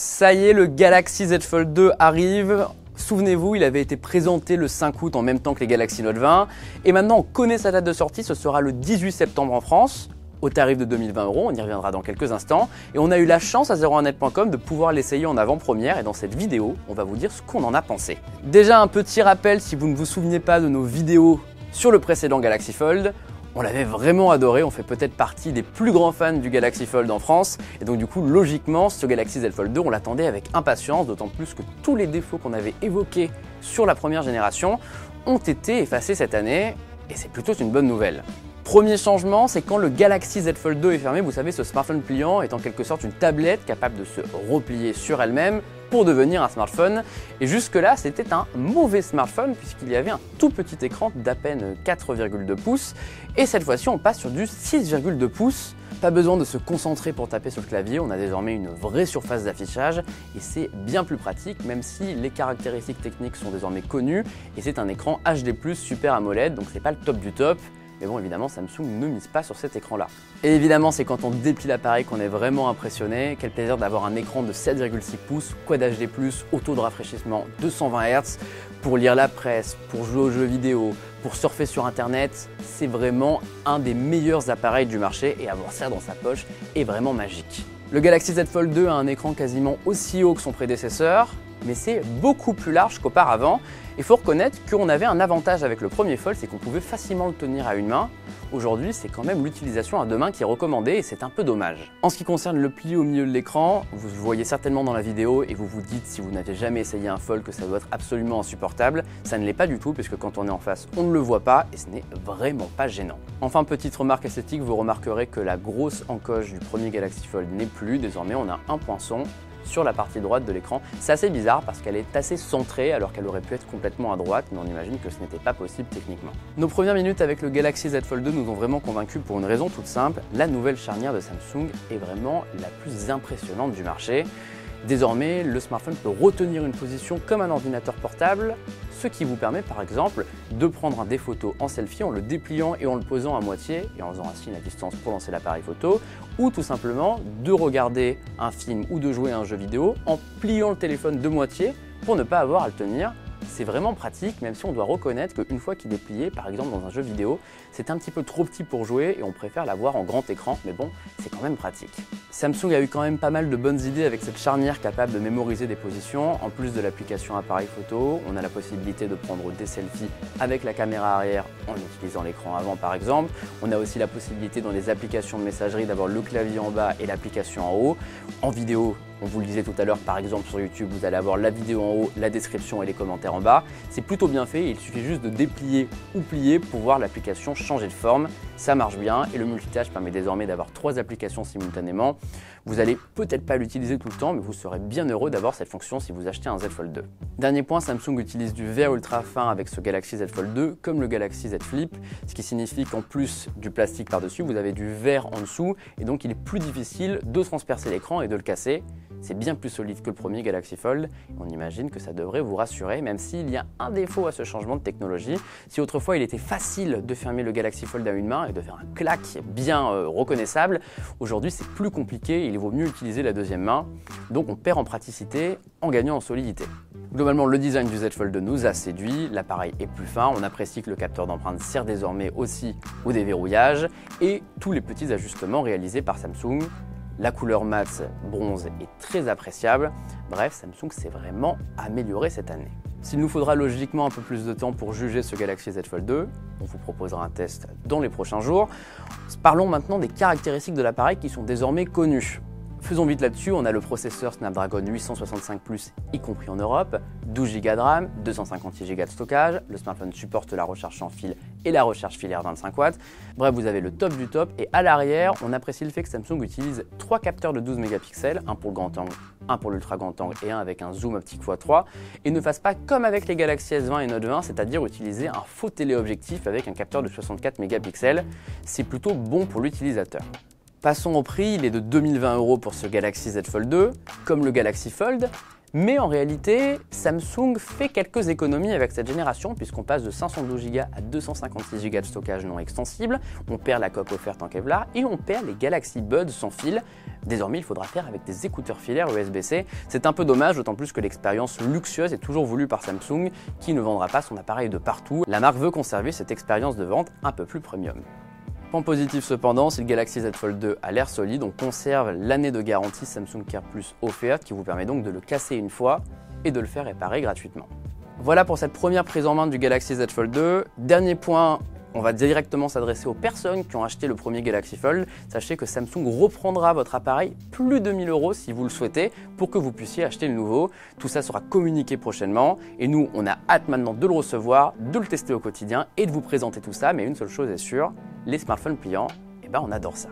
Ça y est, le Galaxy Z Fold 2 arrive. Souvenez-vous, il avait été présenté le 5 août en même temps que les Galaxy Note 20. Et maintenant, on connaît sa date de sortie, ce sera le 18 septembre en France, au tarif de 2020 €, on y reviendra dans quelques instants. Et on a eu la chance à 01net.com de pouvoir l'essayer en avant-première. Et dans cette vidéo, on va vous dire ce qu'on en a pensé. Déjà, un petit rappel, si vous ne vous souvenez pas de nos vidéos sur le précédent Galaxy Fold, on l'avait vraiment adoré, on fait peut-être partie des plus grands fans du Galaxy Fold en France. Et donc du coup, logiquement, ce Galaxy Z Fold 2, on l'attendait avec impatience, d'autant plus que tous les défauts qu'on avait évoqués sur la première génération ont été effacés cette année, et c'est plutôt une bonne nouvelle. Premier changement, c'est quand le Galaxy Z Fold 2 est fermé, vous savez, ce smartphone pliant est en quelque sorte une tablette capable de se replier sur elle-même pour devenir un smartphone. Et jusque-là, c'était un mauvais smartphone puisqu'il y avait un tout petit écran d'à peine 4,2 pouces. Et cette fois-ci, on passe sur du 6,2 pouces. Pas besoin de se concentrer pour taper sur le clavier, on a désormais une vraie surface d'affichage et c'est bien plus pratique, même si les caractéristiques techniques sont désormais connues. Et c'est un écran HD+, Super AMOLED, donc c'est pas le top du top. Mais bon, évidemment, Samsung ne mise pas sur cet écran-là. Et évidemment, c'est quand on déplie l'appareil qu'on est vraiment impressionné. Quel plaisir d'avoir un écran de 7,6 pouces, Quad HD+, au taux de rafraîchissement 220 Hz, pour lire la presse, pour jouer aux jeux vidéo, pour surfer sur Internet. C'est vraiment un des meilleurs appareils du marché et avoir ça dans sa poche est vraiment magique. Le Galaxy Z Fold 2 a un écran quasiment aussi haut que son prédécesseur, mais c'est beaucoup plus large qu'auparavant. Il faut reconnaître qu'on avait un avantage avec le premier Fold, c'est qu'on pouvait facilement le tenir à une main. Aujourd'hui, c'est quand même l'utilisation à deux mains qui est recommandée et c'est un peu dommage. En ce qui concerne le pli au milieu de l'écran, vous le voyez certainement dans la vidéo et vous vous dites, si vous n'avez jamais essayé un Fold, que ça doit être absolument insupportable. Ça ne l'est pas du tout, puisque quand on est en face, on ne le voit pas et ce n'est vraiment pas gênant. Enfin, petite remarque esthétique, vous remarquerez que la grosse encoche du premier Galaxy Fold n'est plus. Désormais, on a un poinçon sur la partie droite de l'écran. C'est assez bizarre parce qu'elle est assez centrée alors qu'elle aurait pu être complètement à droite, mais on imagine que ce n'était pas possible techniquement. Nos premières minutes avec le Galaxy Z Fold 2 nous ont vraiment convaincus pour une raison toute simple, la nouvelle charnière de Samsung est vraiment la plus impressionnante du marché. Désormais, le smartphone peut retenir une position comme un ordinateur portable, ce qui vous permet par exemple de prendre des photos en selfie en le dépliant et en le posant à moitié et en faisant un signe à distance pour lancer l'appareil photo, ou tout simplement de regarder un film ou de jouer à un jeu vidéo en pliant le téléphone de moitié pour ne pas avoir à le tenir. C'est vraiment pratique, même si on doit reconnaître qu'une fois qu'il est plié, par exemple dans un jeu vidéo, c'est un petit peu trop petit pour jouer et on préfère l'avoir en grand écran, mais bon, c'est quand même pratique. Samsung a eu quand même pas mal de bonnes idées avec cette charnière capable de mémoriser des positions. En plus de l'application appareil photo, on a la possibilité de prendre des selfies avec la caméra arrière en utilisant l'écran avant par exemple. On a aussi la possibilité dans les applications de messagerie d'avoir le clavier en bas et l'application en haut. En vidéo, on vous le disait tout à l'heure, par exemple sur YouTube, vous allez avoir la vidéo en haut, la description et les commentaires en bas. C'est plutôt bien fait, il suffit juste de déplier ou plier pour voir l'application changer de forme. Ça marche bien et le multitâche permet désormais d'avoir 3 applications simultanément. Vous n'allez peut-être pas l'utiliser tout le temps, mais vous serez bien heureux d'avoir cette fonction si vous achetez un Z Fold 2. Dernier point, Samsung utilise du verre ultra fin avec ce Galaxy Z Fold 2, comme le Galaxy Z Flip, ce qui signifie qu'en plus du plastique par-dessus, vous avez du verre en dessous, et donc il est plus difficile de transpercer l'écran et de le casser. C'est bien plus solide que le premier Galaxy Fold. On imagine que ça devrait vous rassurer, même s'il y a un défaut à ce changement de technologie. Si autrefois il était facile de fermer le Galaxy Fold à une main et de faire un clac bien reconnaissable, aujourd'hui c'est plus compliqué, il vaut mieux utiliser la deuxième main. Donc on perd en praticité en gagnant en solidité. Globalement, le design du Z Fold 2 nous a séduit, l'appareil est plus fin, on apprécie que le capteur d'empreinte sert désormais aussi au déverrouillage et tous les petits ajustements réalisés par Samsung. La couleur mat bronze est très appréciable. Bref, Samsung s'est vraiment amélioré cette année. S'il nous faudra logiquement un peu plus de temps pour juger ce Galaxy Z Fold 2, on vous proposera un test dans les prochains jours. Parlons maintenant des caractéristiques de l'appareil qui sont désormais connues. Faisons vite là-dessus, on a le processeur Snapdragon 865+, y compris en Europe, 12 Go de RAM, 256 Go de stockage, le smartphone supporte la recharge sans fil et la recharge filaire 25 watts. Bref, vous avez le top du top et à l'arrière, on apprécie le fait que Samsung utilise 3 capteurs de 12 mégapixels, un pour le grand angle, un pour l'ultra grand angle et un avec un zoom optique x3, et ne fasse pas comme avec les Galaxy S20 et Note 20, c'est-à-dire utiliser un faux téléobjectif avec un capteur de 64 mégapixels. C'est plutôt bon pour l'utilisateur. Passons au prix, il est de 2020 € pour ce Galaxy Z Fold 2, comme le Galaxy Fold, Mais en réalité, Samsung fait quelques économies avec cette génération puisqu'on passe de 512 Go à 256 Go de stockage non extensible, on perd la coque offerte en Kevlar et on perd les Galaxy Buds sans fil. Désormais, il faudra faire avec des écouteurs filaires USB-C. C'est un peu dommage, d'autant plus que l'expérience luxueuse est toujours voulue par Samsung qui ne vendra pas son appareil de partout. La marque veut conserver cette expérience de vente un peu plus premium. Point positif cependant, si le Galaxy Z Fold 2 a l'air solide, on conserve l'année de garantie Samsung Care Plus offerte qui vous permet donc de le casser une fois et de le faire réparer gratuitement. Voilà pour cette première prise en main du Galaxy Z Fold 2. Dernier point, on va directement s'adresser aux personnes qui ont acheté le premier Galaxy Fold. Sachez que Samsung reprendra votre appareil plus de 1000 € si vous le souhaitez pour que vous puissiez acheter le nouveau. Tout ça sera communiqué prochainement et nous, on a hâte maintenant de le recevoir, de le tester au quotidien et de vous présenter tout ça. Mais une seule chose est sûre, les smartphones pliants, on adore ça.